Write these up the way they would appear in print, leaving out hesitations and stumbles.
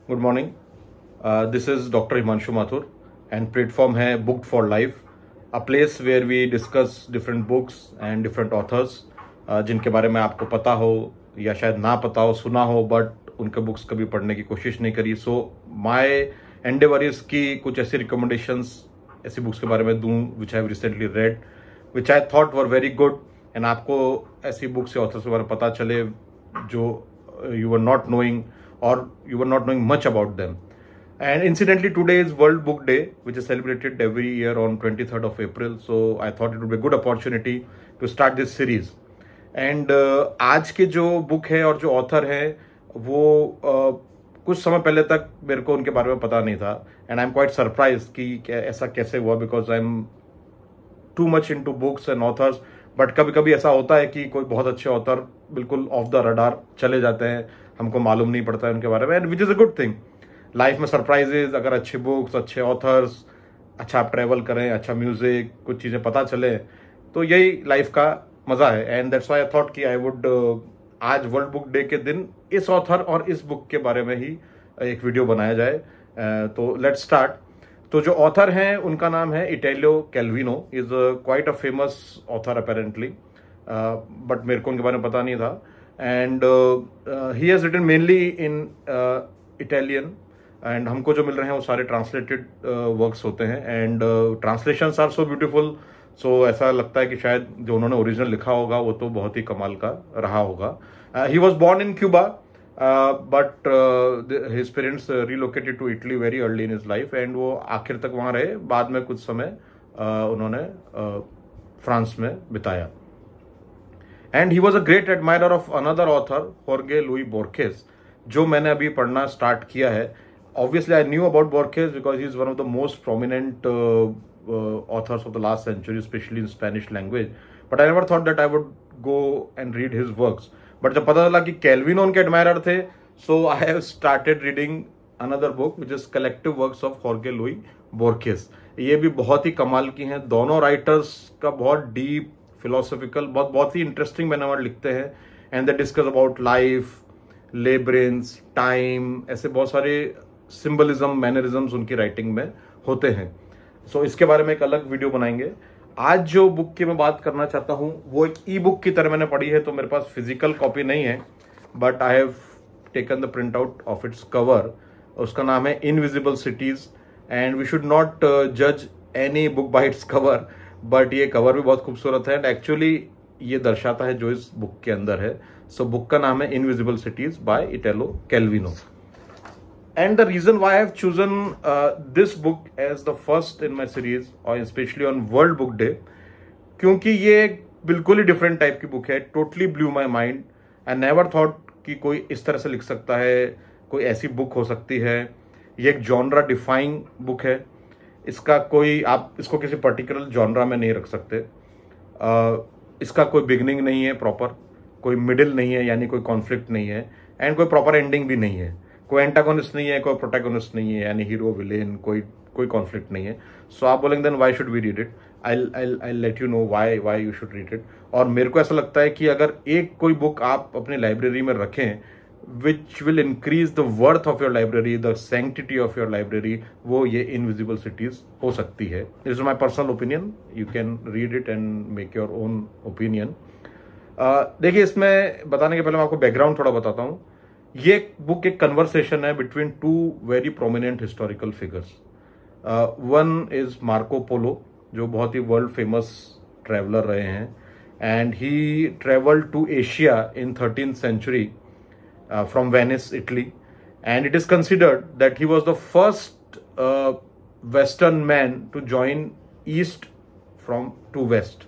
Good morning. This is doctor Himanshu Mathur and platform है booked for life, a place where we discuss different books and different authors जिनके बारे में आपको पता हो या शायद ना पता हो, सुना हो, बट उनके बुक्स कभी पढ़ने की कोशिश नहीं करी। सो माय एंडेवर इज कि कुछ ऐसी रिकमेंडेशंस ऐसी बुक्स के बारे में दूं which I have recently read, which I thought were very good, and आपको ऐसी बुक्स या ऑथर्स के बारे में पता चले जो you were not knowing or you were not knowing much about them. And incidentally, today is World Book Day, which is celebrated every year on 23rd of April. So I thought it would be a good opportunity to start this series. And आज के जो book है और जो author है वो कुछ समय पहले तक मेरे को उनके बारे में पता नहीं था, and I am quite surprise कि ऐसा कैसे हुआ, because I am too much into books and authors. But कभी कभी ऐसा होता है कि कोई बहुत अच्छे ऑथर बिल्कुल ऑफ द रडार चले जाते हैं, हमको मालूम नहीं पड़ता है उनके बारे में, and which is a good thing. Life में सरप्राइजेज, अगर अच्छे बुक्स, अच्छे ऑथर्स, अच्छा आप ट्रैवल करें, अच्छा म्यूजिक, कुछ चीज़ें पता चले, तो यही लाइफ का मज़ा है। And that's why I thought कि आई वुड आज वर्ल्ड बुक डे के दिन इस ऑथर और इस बुक के बारे में ही एक वीडियो बनाया जाए। तो लेट्स स्टार्ट। तो जो ऑथर हैं उनका नाम है Italo Calvino, is quite a famous author apparently, but मेरे को उनके बारे में पता नहीं था। And he has written mainly in Italian, and हमको जो मिल रहे हैं वो सारे ट्रांसलेटेड वर्क्स होते हैं, and translations are so beautiful. So ऐसा लगता है कि शायद जो उन्होंने ओरिजिनल लिखा होगा वो तो बहुत ही कमाल का रहा होगा। He was born in Cuba, but his parents relocated to Italy very early in his life, and वो आखिर तक वहाँ रहे। बाद में कुछ समय उन्होंने फ्रांस में बिताया। And he was a great admirer of another author, होर्गे लुई बोर्खेस, जो मैंने अभी पढ़ना स्टार्ट किया है। Obviously I knew about Borges because he is one of the most prominent authors of the last century, especially in Spanish language. But I never thought that I would go and read his works. But जब पता चला कि कैल्विनो उनके admirer थे, so I have started reading another book which is collective works of Jorge Luis Borges. ये भी बहुत ही कमाल की हैं। दोनों राइटर्स का बहुत डीप फिलोसॉफिकल, बहुत ही इंटरेस्टिंग मैनर लिखते हैं, and they discuss about life, labyrinths, time, ऐसे बहुत सारे सिंबलिज्म, मैनरिज्म्स उनकी राइटिंग में होते हैं। सो इसके बारे में एक अलग वीडियो बनाएंगे। आज जो बुक की मैं बात करना चाहता हूँ वो एक ई बुक की तरह मैंने पढ़ी है, तो मेरे पास फिजिकल कॉपी नहीं है, but I have taken the print out of its cover. उसका नाम है invisible cities, and we should not जज any book by its cover, but ये कवर भी बहुत खूबसूरत है, एंड एक्चुअली ये दर्शाता है जो इस बुक के अंदर है। सो बुक का नाम है invisible Cities by Italo Calvino. And the reason why I have chosen this book as the first in my series, or especially on World Book Day, क्योंकि ये एक बिल्कुल ही डिफरेंट टाइप की बुक है। Totally blew my mind. I never thought कि कोई इस तरह से लिख सकता है, कोई ऐसी बुक हो सकती है। ये एक जॉनरा डिफाइंग बुक है। इसका कोई, आप इसको किसी पर्टिकुलर जॉनरा में नहीं रख सकते। इसका कोई बिगनिंग नहीं है प्रॉपर, कोई मिडिल नहीं है, यानी कोई कॉन्फ्लिक्ट नहीं है, एंड कोई प्रॉपर एंडिंग भी नहीं है। कोई एंटागोनिस्ट नहीं है, कोई प्रोटैगोनिस्ट नहीं है, यानी हीरो विलेन, कोई कॉन्फ्लिक्ट नहीं है। सो आप बोलेंगे then why should we read it? I let you know why you should read it. और मेरे को ऐसा लगता है कि अगर एक कोई बुक आप अपनी लाइब्रेरी में रखें which will increase the worth of your library, the sanctity of your library, वो ये इनविजिबल सिटीज हो सकती है। This is my personal opinion, you can read it and make your own opinion. देखिए, इसमें बताने के पहले मैं आपको बैकग्राउंड थोड़ा बताता हूँ। ये बुक एक कन्वर्सेशन है between two very prominent historical figures. One is Marco Polo, जो बहुत ही वर्ल्ड फेमस ट्रैवलर रहे हैं, and he travelled to Asia in 13th century from Venice, Italy, and it is considered that he was the first western man to join east from to west.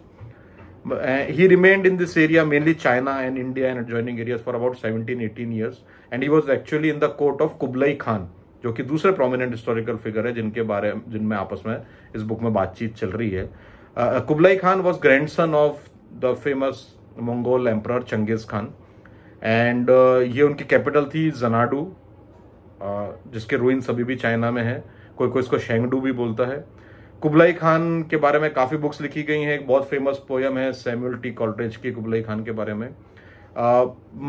He remained in this area, mainly China and India and adjoining areas, for about 17-18 years, and he was actually in the court of Kublai Khan, जो कि दूसरे prominent historical figure है जिनमें आपस में इस book में बातचीत चल रही है। Kublai Khan was grandson of the famous Mongol emperor Genghis Khan, and ये उनकी कैपिटल थी जनाडू, जिसके रूइंस अभी भी चाइना में है। कोई इसको शेंगडू भी बोलता है। कुबलाई खान के बारे में काफ़ी बुक्स लिखी गई हैं। एक बहुत फेमस पोयम है सैमुअल टी कॉलट्रेज की कुबलाई खान के बारे में।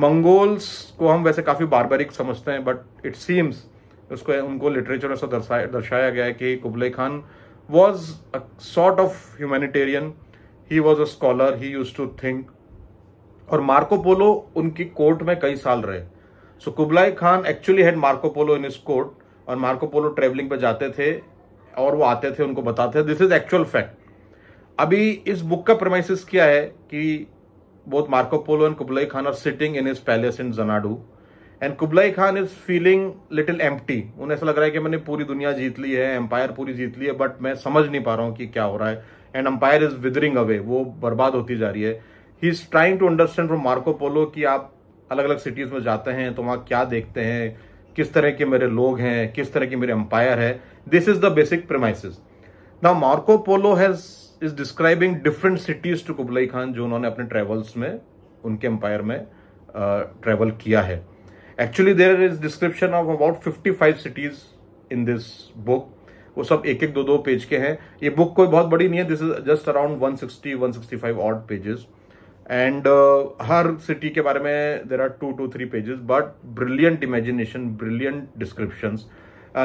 मंगोल्स को हम वैसे काफ़ी बारबरिक समझते हैं, बट इट सीम्स उसको उनको लिटरेचर में ऐसा दर्शाया गया है कि Kublai Khan was a sort of humanitarian, he was a scholar, he used to think. और मार्को पोलो उनकी कोर्ट में कई साल रहे। So Kublai Khan actually had Marco Polo in his court, और मार्को पोलो ट्रेवलिंग पे जाते थे और वो आते थे, उनको बताते थे। This is actual fact. अभी इस बुक का प्रेमाइसिस क्या है कि both Marco Polo and Kublai Khan are sitting in his palace in Xanadu, and Kublai Khan is feeling little empty. उन्हें ऐसा लग रहा है कि मैंने पूरी दुनिया जीत ली है, एम्पायर पूरी जीत ली है, बट मैं समझ नहीं पा रहा हूं कि क्या हो रहा है। And empire is withering away, वो बर्बाद होती जा रही है। He is trying to understand from Marco Polo कि आप अलग अलग सिटीज में जाते हैं तो वहां क्या देखते हैं, किस तरह के मेरे लोग हैं, किस तरह की मेरे एम्पायर है। This is the basic premises. Now Marco Polo is describing different cities to Kublai Khan, जो उन्होंने अपने ट्रेवल्स में उनके एम्पायर में ट्रेवल किया है। Actually there is description of about 55 cities in this book. वो सब एक एक दो पेज के हैं। ये बुक कोई बहुत बड़ी नहीं है, this is just around 165 odd pages. And हर सिटी के बारे में there are 2 to 3 pages, but brilliant imagination, brilliant descriptions.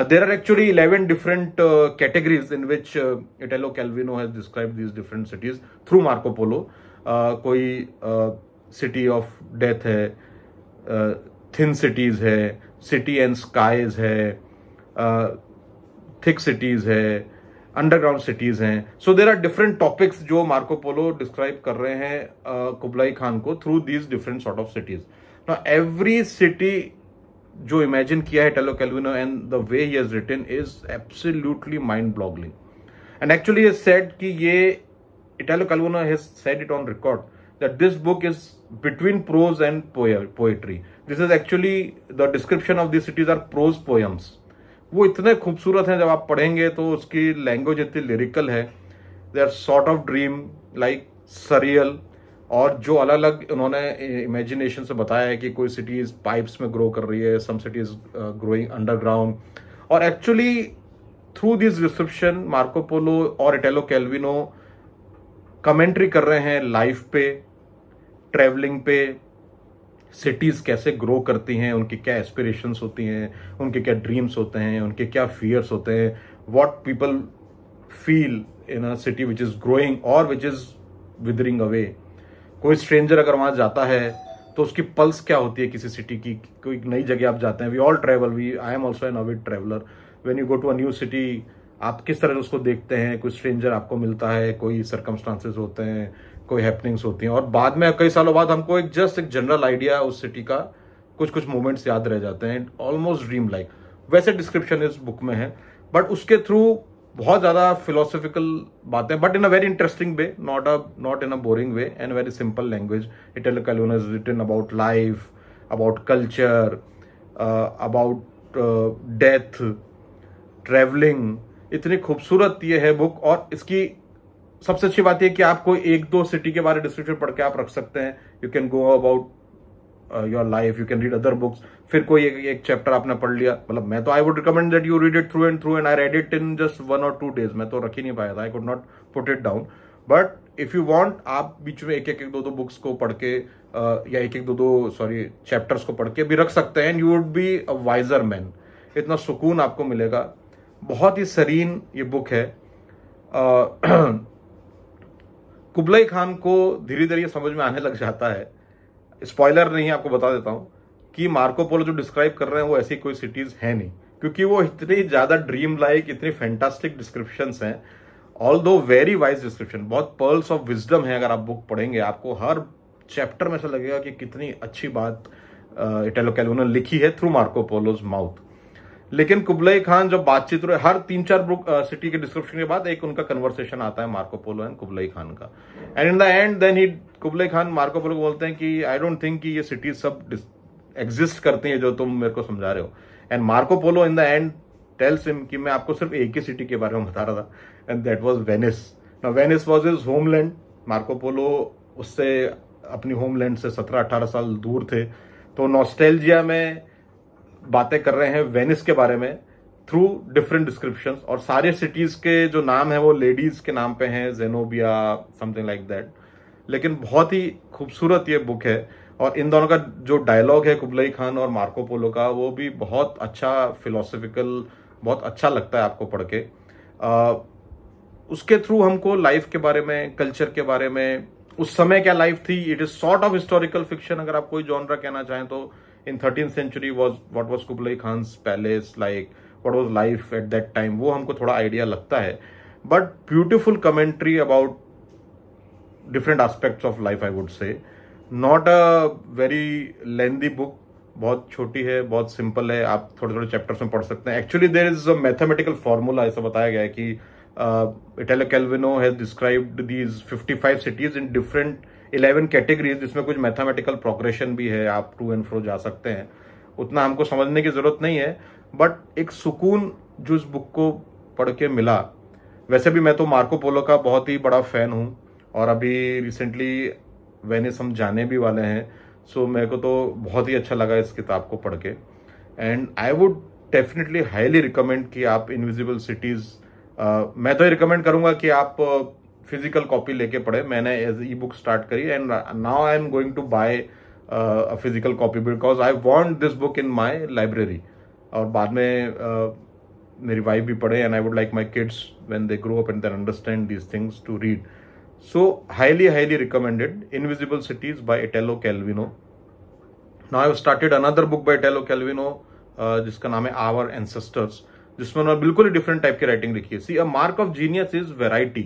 There are actually 11 different categories in which Italo Calvino has described these different cities through Marco Polo. कोई city of death है, thin cities है, city and skies है, thick cities है, underground cities हैं। So there are different topics जो Marco Polo describe कर रहे हैं कुबलाई खान को through these different sort of cities. Now every city जो इमेजिन किया है Italo Calvino and the way he has written is absolutely mind boggling. And actually he said कि ये Italo Calvino has said it on record that this book is between prose and poetry. This is actually the description of this cities are prose poems. वो इतने खूबसूरत हैं, जब आप पढ़ेंगे तो उसकी लैंग्वेज इतनी लिरिकल है। They are sort of dream like surreal. और जो अलग अलग उन्होंने इमेजिनेशन से बताया है कि कोई सिटीज पाइप्स में ग्रो कर रही है, सम सिटीज ग्रोइंग अंडरग्राउंड। और actually through this description Marco Polo और इटालो कैल्विनो कमेंट्री कर रहे हैं लाइफ पे, ट्रेवलिंग पे, सिटीज कैसे ग्रो करती हैं, उनकी क्या एस्पिरेशंस होती हैं, उनके क्या ड्रीम्स होते हैं, उनके क्या फियर्स होते हैं, what people feel in a city which is growing और विच इज विदरिंग अवे। कोई स्ट्रेंजर अगर वहां जाता है तो उसकी पल्स क्या होती है किसी सिटी की। कोई नई जगह आप जाते हैं, we all travel, I am also an avid traveller. When you go to a new city, आप किस तरह से उसको देखते हैं। कोई स्ट्रेंजर आपको मिलता है, कोई सर्कमस्टांसेस होते हैं, कोई हैपनिंग्स होती हैं, और बाद में कई सालों बाद हमको एक जनरल आइडिया उस सिटी का, कुछ मोमेंट्स याद रह जाते हैं, ऑलमोस्ट ड्रीम लाइक। वैसे डिस्क्रिप्शन इस बुक में है, बट उसके थ्रू बहुत ज्यादा फिलोसॉफिकल बातें, but in a very interesting way, not in a boring way, and very simple language. Italo Calvino is written about life, about culture, about death, travelling. इतनी खूबसूरत ये है बुक। और इसकी सबसे अच्छी बात यह कि आपको एक दो सिटी के बारे में डिस्क्रिप्शन पढ़ के आप रख सकते हैं। You can go about your life, you can read other books. फिर कोई एक चैप्टर आपने पढ़ लिया, मतलब मैं तो आई would recommend that you read it through and I read it in just 1 or 2 days। मैं तो रख ही नहीं पाया था, I could not put it down. But if you want, आप बीच में एक दो बुक्स को पढ़ के या एक दो चैप्टर्स को पढ़ के भी रख सकते हैं, and you would be a wiser man. इतना सुकून आपको मिलेगा। बहुत ही सरीन ये बुक है। कुबलाई खान को धीरे धीरे समझ में आने लग जाता है, स्पॉइलर नहीं, आपको बता देता हूं कि मार्को पोलो जो डिस्क्राइब कर रहे हैं वो ऐसी कोई सिटीज है नहीं, क्योंकि वो इतनी ज्यादा ड्रीम लाइक, इतनी फैंटास्टिक डिस्क्रिप्शंस हैं, ऑल दो वेरी वाइज डिस्क्रिप्शन, बहुत पर्ल्स ऑफ विजडम है। अगर आप बुक पढ़ेंगे, आपको हर चैप्टर में ऐसा लगेगा कि कितनी अच्छी बात इटालो कैल्विनो ने लिखी है थ्रू मार्को पोलोज माउथ। लेकिन कुबलाई खान जब बातचीत रहे, हर 3-4 बुक सिटी के डिस्क्रिप्शन के बाद एक उनका कन्वर्सेशन आता है Marco Polo and Kublai Khan का। And in the end then Kublai Khan Marco Polo को बोलते हैं कि आई डोंट थिंक कि ये सिटीज सब एग्जिस्ट करती हैं जो तुम मेरे को समझा रहे हो। And Marco Polo in the and tells him कि मैं आपको सिर्फ एक ही सिटी के बारे में बता रहा था, and that was Venice. Now Venice was his homeland. Marco Polo उससे अपनी होमलैंड से 17-18 साल दूर थे, तो नॉस्टैल्जिया में बातें कर रहे हैं वेनिस के बारे में थ्रू डिफरेंट डिस्क्रिप्शंस। और सारे सिटीज के जो नाम है वो लेडीज के नाम पे हैं, जेनोबिया, समथिंग लाइक दैट। लेकिन बहुत ही खूबसूरत ये बुक है। और इन दोनों का जो डायलॉग है कुबलाई खान और मार्को पोलो का, वो भी बहुत अच्छा फिलोसफिकल, बहुत अच्छा लगता है आपको पढ़ के। उसके थ्रू हमको लाइफ के बारे में, कल्चर के बारे में, उस समय क्या लाइफ थी, it is sort of historical fiction अगर आप कोई जॉनरा कहना चाहें तो। In 13th century what was Kublai Khan's palace like, what was life at that time, वो हमको थोड़ा आइडिया लगता है। But beautiful commentary about different aspects of life, I would say. Not a very lengthy book, बहुत छोटी है, बहुत simple है, आप थोड़े थोड़े चैप्टर्स में पढ़ सकते हैं। Actually there is a mathematical formula, ऐसा बताया गया है कि Italo Calvino has described these 55 cities in different 11 categories, जिसमें कुछ मैथमेटिकल प्रोग्रेशन भी है, आप टू एंड फ्रो जा सकते हैं। उतना हमको समझने की जरूरत नहीं है, बट एक सुकून जो इस बुक को पढ़ के मिला। वैसे भी मैं तो मार्को पोलो का बहुत ही बड़ा फैन हूँ, और अभी रिसेंटली वेनिस हम जाने भी वाले हैं, सो मेरे को तो बहुत ही अच्छा लगा इस किताब को पढ़ के। And I would definitely highly recommend कि आप इनविजिबल सिटीज, मैं तो ये रिकमेंड करूंगा कि आप फिजिकल कॉपी लेके पढ़े। मैंने एज ई बुक स्टार्ट करी and now I am going to buy a physical copy because I want this book in my library. और बाद में मेरी वाइफ भी पढ़े, and I would like my kids when they grow up and they understand these things to read. So highly recommended, Invisible Cities by Italo Calvino. Now I've started another book by Italo Calvino जिसका नाम है Our Ancestors, जिसमें उन्होंने बिल्कुल ही different type की writing लिखी है। See a mark of genius is variety.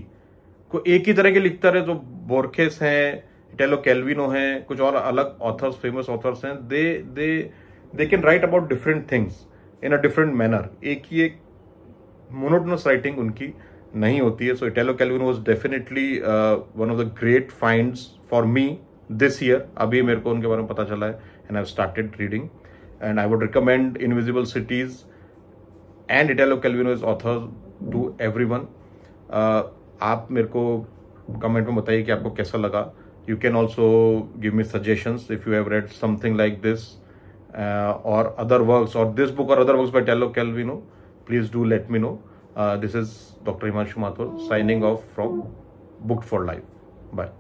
को एक ही तरह के लिखता रहे, जो बोर्खेस हैं, इटैलो कैल्विनो हैं, कुछ और अलग ऑथर्स, फेमस ऑथर्स हैं, they can write about different things in a different manner. एक ही एक मोनोटोनस राइटिंग उनकी नहीं होती है। So Italo Calvino was definitely one of the great finds for me this year. अभी मेरे को उनके बारे में पता चला है, and I have started reading, and I would recommend Invisible cities and Italo Calvino's author to everyone. आप मेरे को कमेंट में बताइए कि आपको कैसा लगा। You can also give me suggestions if you have read something like this और अदर वर्क्स, और दिस बुक और other works by Italo Calvino, please do let me know. This is Dr. Himanshu Mathur signing off from Booked for Life. Bye.